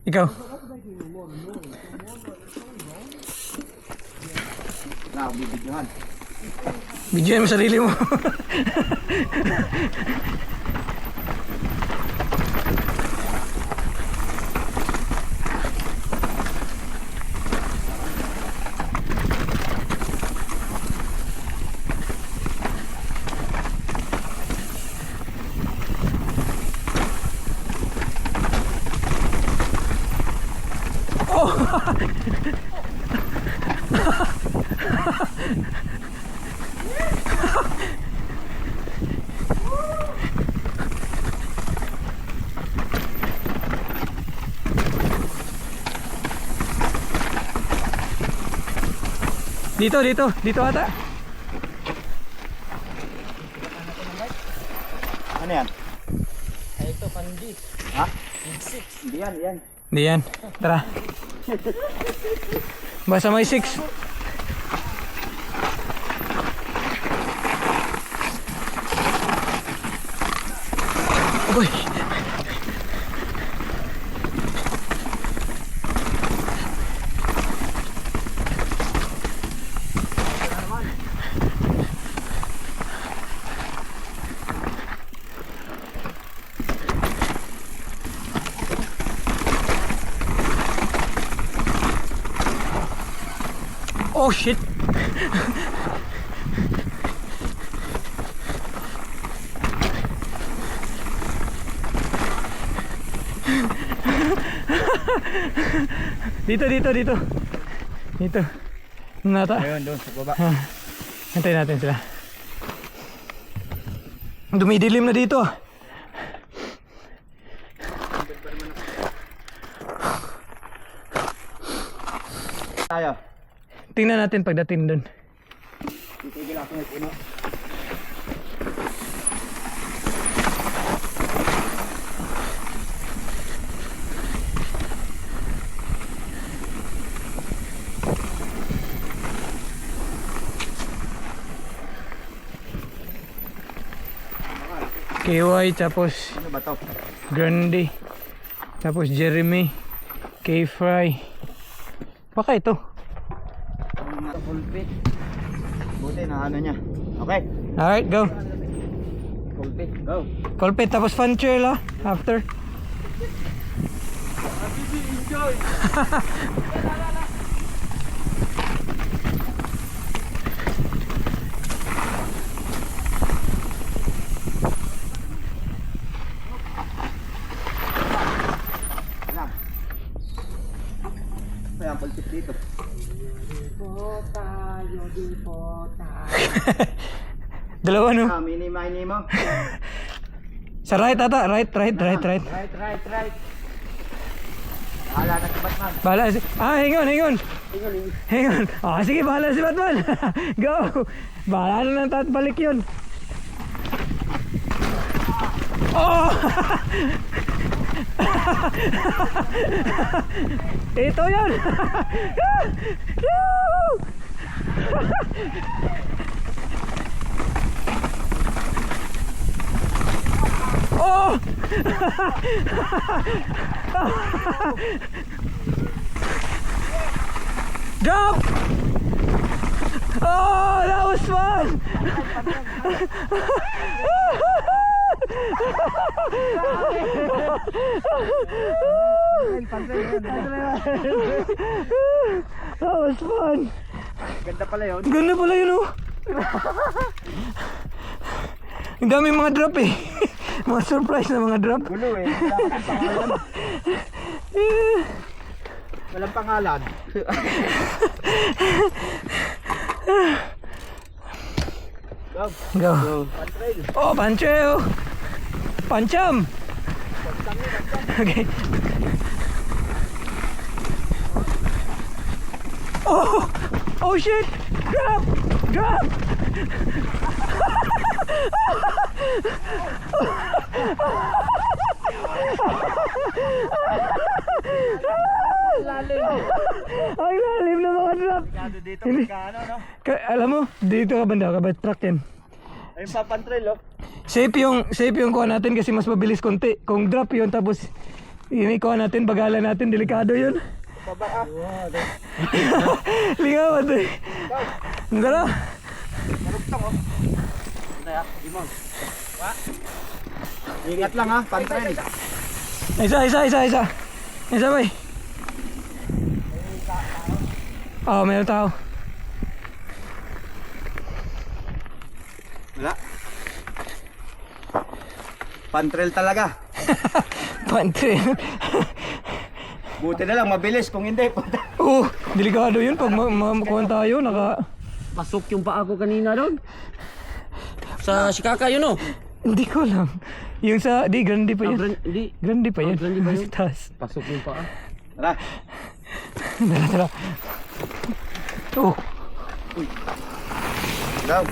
Ikaw? Bibidyohan. Bidyohan mo sarili mo. Dito ata. Ano yan? Ay, ito, pandi. Ha? Six. Hindi yan, yan. Hindi yan. Tara. Basta may 6. Uy. Oh shit. Dito. Dito. Nata. Ayun, doon sa baba. Antayin natin sila. Dumidilim na dito. Tayo. Tingnan natin pagdating dun. Titigil ako ng puno. KY tapos Ano ba to? Grande. Tapos Jeremy. K-Fry. Baka ito. Ang pulpit. Buti na ano niya. Okay. Alright, go. Pulpit. Go. Colpit tapos fun trail ah. After. Alam. Kaya ang pulpit dito. Dalawa no? Mini mo. Sa right ata. Right. Right. Bahala na si Batman. Bahala si... hang on. Sige, bahala si Batman. Go. Bahala na lang tatbalik yun. Oh! Ito yun. Oh! Drop! Oh, that was fun! That was fun! Ganda pala yun. Ganda pala yun oh! Ang dami mga drop eh. Mga surprise na mga drop. Gulo eh. Walang pangalan. Go. Go. Pantrail. Oh, pancho! Pancham! Okay. Oh! Oh shit! Drop! Drop! Lalim. Ang lalim na mga drop! Dito Hindi. magkano no? Alam mo, dito ka banda, kabait truck yan. Ayun pa pantrail oh. Safe yung kuha natin kasi mas mabilis konti. Kung drop yun tapos Ikuha natin, bagalan natin, delikado yun. Baba ah. Lingaw ito. Ang gala. Marugtong oh. Ingat lang ha, pantrail. Isa. Isa ba eh? Oo, mayroon tao. Wala. Pantrail talaga. Pantrail. Buti na lang, mabilis. Kung hindi, punta. Delikado yun pag makuha tayo, Pasok yung paa ko kanina doon. Sa Shikaka yun oh. Hindi ko lang. Yung sa, grande pa yun. Hindi. Grande pa yun. Grande ba yun? Taas. Pasok yung paa. Tara. Tara. Oh. Go.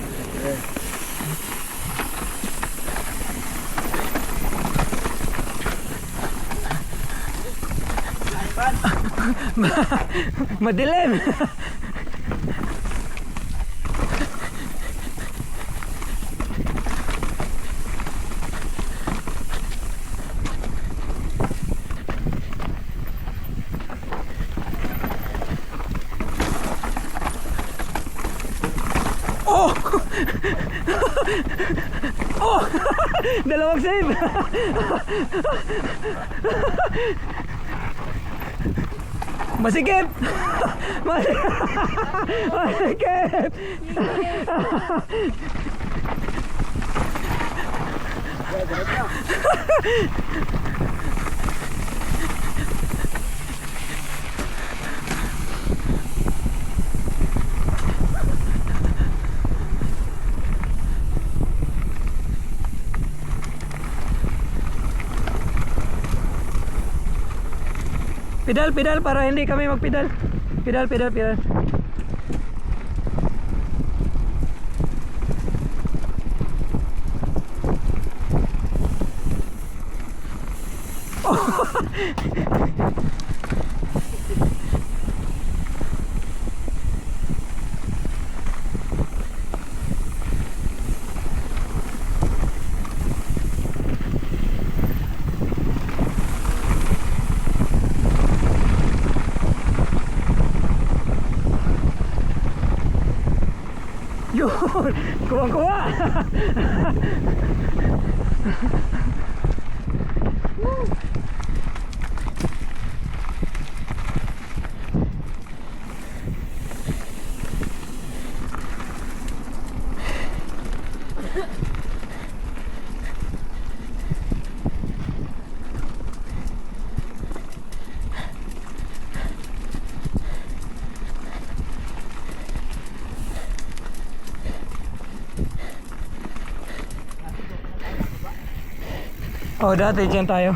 Madilim. Oh! Oh! Dalawang save. Masikip! Masikip! Pedal para hindi kami magpedal. Pedal. Yun! Kuha! Oh, dati dyan tayo.